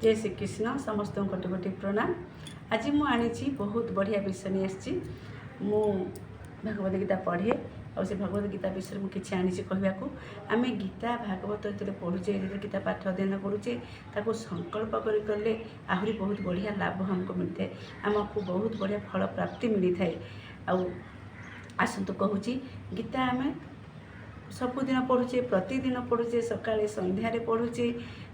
जय श्री कृष्ण समस्त कोटि कोटि प्रणाम। आज मुझे बहुत बढ़िया विषय नहीं आसी मु भगवद गीता पढ़े और से भगवद गीता विषय मुझे किसी आनी कहवाक आम गीता भागवत जो पढ़ुचे गीता पाठ अध्ययन करुचे ताको संकल्प कले आहरी बहुत बढ़िया लाभ हमको मिलता है, आमको बहुत बढ़िया फल प्राप्ति मिलता है। आसतु कहूँ गीता आम सबुदिन पढ़ुचे प्रतिदिन पढ़ुचे सकाळे संध्यारे पढ़ुचे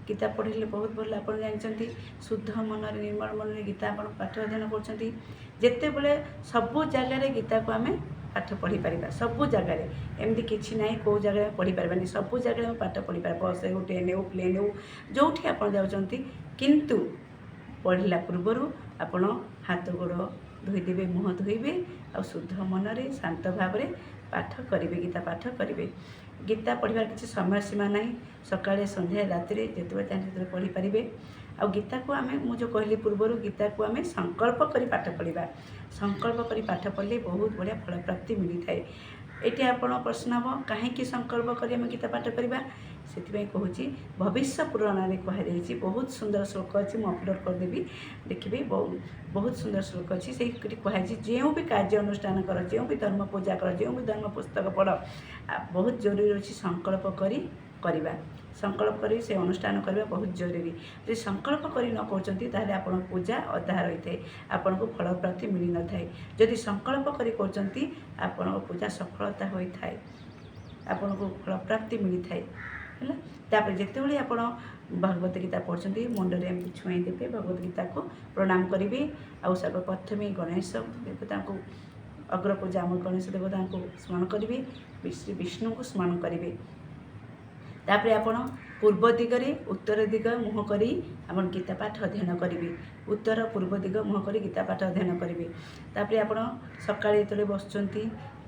गीता पढ़ले बहुत भल। आप जानते शुद्ध मन निर्मल मन गीता आप पाठ अध्ययन करते बड़े सबू जगार गीता को आम पाठ पढ़ी पार सबू जगार एमती किसी ना कौ जगह पढ़ी पार्बानी सबू जगह पाठ पढ़ी पार बस हो ट्रेन हो प्लेन हो जो आप जाऊँच किंतु पढ़ला पूर्वर आपण हाथ गोड़ धोईदेवे मुह धोइबे आ शुद्ध मनरे शांत भाव पाठ करेंगे गीता पाठ करेंगे। गीता पढ़ार किसी समय सीमा ना सकाळे संध्या राति जिते चाहे पढ़ी पारे। आ गीता को आम मुझे कहली पूर्वर गीता को आम संकल्प करी पाठ पढ़ा संकल्प करी पाठ पढ़ले बहुत बढ़िया फल प्राप्ति मिलता है। ये आप प्रश्न हम कहीं संकल्प करी आम गीता पाठ करवा से कहूँ भविष्य पुराण में कहुई बहुत सुंदर श्लोक अच्छी मुझे अपलोड करदेवी देखिए बहुत सुंदर श्लोक अच्छी से कहुई जो भी कार्य अनुष्ठान कर जो भी धर्म पूजा कर जो भी धर्म पुस्तक पढ़ बहुत जरूरी अच्छी संकल्प करवा संकल्प करी से अनुष्ठान करवा बहुत जरूरी। जो संकल्प करी न कर आप पूजा अधा रही है आपन को फल प्राप्ति मिल न था। जदि संकल्प करी कर पूजा सफलता होता है आपन को फल प्राप्ति मिलता है। तापर जिते आप भगवत गीता पढ़ते मुंडे एमती छुई देवे भगवत गीता को प्रणाम करेंगे। आउ सर्वप्रथमे गणेश देवता को अग्र पूजा आम गणेश देवता को स्मरण करेंगे श्री विष्णु को स्मरण करेंगे। तापर आपण पूर्व दिगरे उत्तर दिग मुह करी आपण गीता पाठ अध्ययन करेंगे उत्तर पूर्व दिग मुह करी गीता पाठ अध्ययन करेंगे। तापर आपण सकाळे जो बसुँच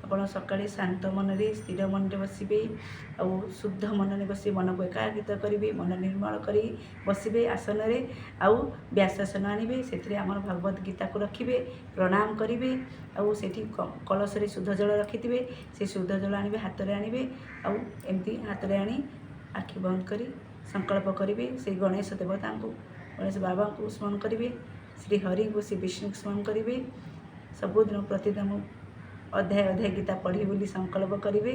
आप सकाळे शांत मन स्थिर मन बसबे आ शुद्ध मन बस मन को एकाग्रित करेंगे मन निर्मल कर बसबे आसन आउ व्यासासन आनबे से आम भगवत गीता को रखिए प्रणाम करेंगे आउ से कलश शुद्ध जल रखिथे से शुद्ध जल आनबे हाथ में आनबे आउ एमती हाथ में आनी आखि बंद करी संकल्प करेंगे से गणेश देवता को गणेश बाबा को स्मरण करेंगे श्री हरि को श्री विष्णु को स्मरण करेंगे सबुदिन प्रतिदिन अध्याय अध्याय गीता पढ़ी बोली संकल्प करेंगे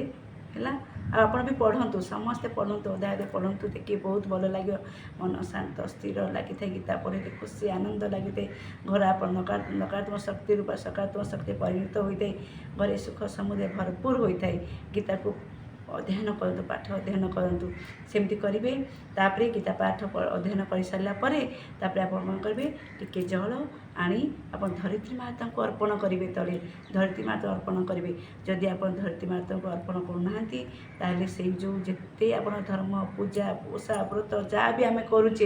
है। आपड़ भी पढ़तु समस्ते पढ़तु अध्याय अध्याय पढ़तु देखिए बहुत भल लगे मन शांत स्थिर लगी था गीता पढ़े खुशी आनंद लगी थे घर आप नकारात्मक शक्ति रूप सकारात्मक शक्ति परिणत होता है घरे सुख समुदाय भरपूर होता है। गीता को अध्ययन करूँ पाठ अध्ययन करूँ सेमती करेंगे। तापर गीता पाठ अध्ययन कर सारापर आप करेंगे टिके जल आनी आप धरित्री माता को अर्पण करेंगे तले धरित्री माता अर्पण करेंगे। जदि आप धरित्री माता को अर्पण करूना से जो जिते आप धर्म पूजा ओषा व्रत जहाँ भी आम करुचे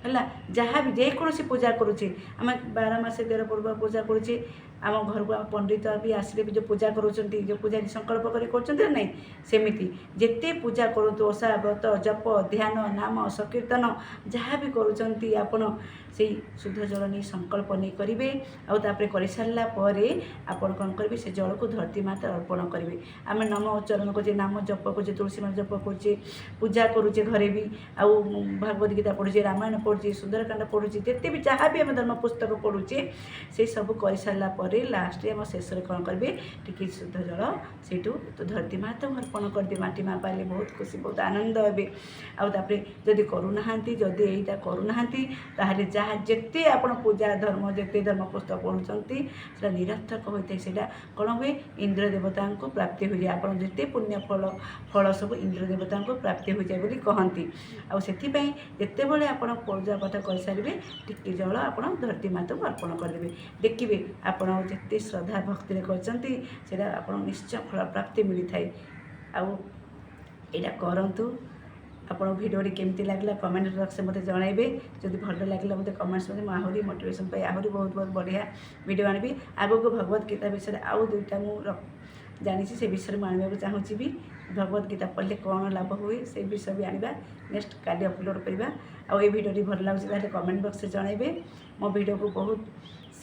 है जहाँ भी जेकोसी पूजा करुचे आम 12 मास 13 पर्व पूजा करुचे आम घर को पंडित भी आसिले भी जो पूजा करुँच जो पूजा संकल्प कर नहीं सेमती जिते पूजा करूँ ओषा व्रत जप ध्यान नाम संकीर्तन जहाँ भी करुँच आपड़ से शुद्ध जल नहीं संकल्प नहीं करेंगे आउे कर सारापर आपड़ कौन करेंगे से जल को धरती माता अर्पण करेंगे। आम नाम उच्चारण करुचे नाम जप करुचे तुलसी माला जप करुचे पूजा करुचे घरे भी आउ भागवत गीता पढ़ुचे रामायण पढ़ुचे सुंदरकांड पढ़ुचे जिते भी जहाँ भी आम धर्म पुस्तक पढ़ुचे से सब कर सारापर लास्ट आम शेष कौन करेंगे टिके शुद्ध जल से तो धरती माता को अर्पण करदे माटी माँ पाइले बहुत खुशी बहुत आनंद हे। आउे जदि करूना जदि यहीटा करूना ताहले जहाँ जिते आप पूजा धर्म जिते धर्म पुस्तक पढ़ुंट से निरर्थक होता है। से कौन हुए इंद्र देवता को प्राप्ति हो जाए आप जिते पुण्य फल फल सब इंद्र देवता को प्राप्ति हो जाए बोली कहती आपाई जिते बड़े आप पूजा पाठ कर सारे टिके जल आप धरती माता को अर्पण करदे देखिए आप जिते श्रद्धा भक्ति कर निश्चय फल प्राप्ति मिलता है। आउ यहाँ करूँ आप भिडियोटी केमती लगला कमेंट बॉक्स में मत जनइबे जदि भल लगे मत कमेंट्स में आहरी मोटिवेशन पाई आहरी बहुत बहुत बढ़िया वीडियो आनी आगो को भगवत गीता विषय आउ दुईटा मुझे जानी से विषय में आने चाहूँगी भी भगवत गीता पढ़ले कौन लाभ हुए से विषय भी आने नेक्स्ट काली अपलोड करवा। आ भिडियोटी भल लगे कमेंट बॉक्स में जनइबे मो वीडियो को बहुत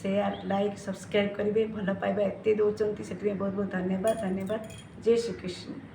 शेयर लाइक सब्सक्राइब करेंगे भल पाइबा एत दौरान से बहुत बहुत धन्यवाद धन्यवाद। जय श्री कृष्ण।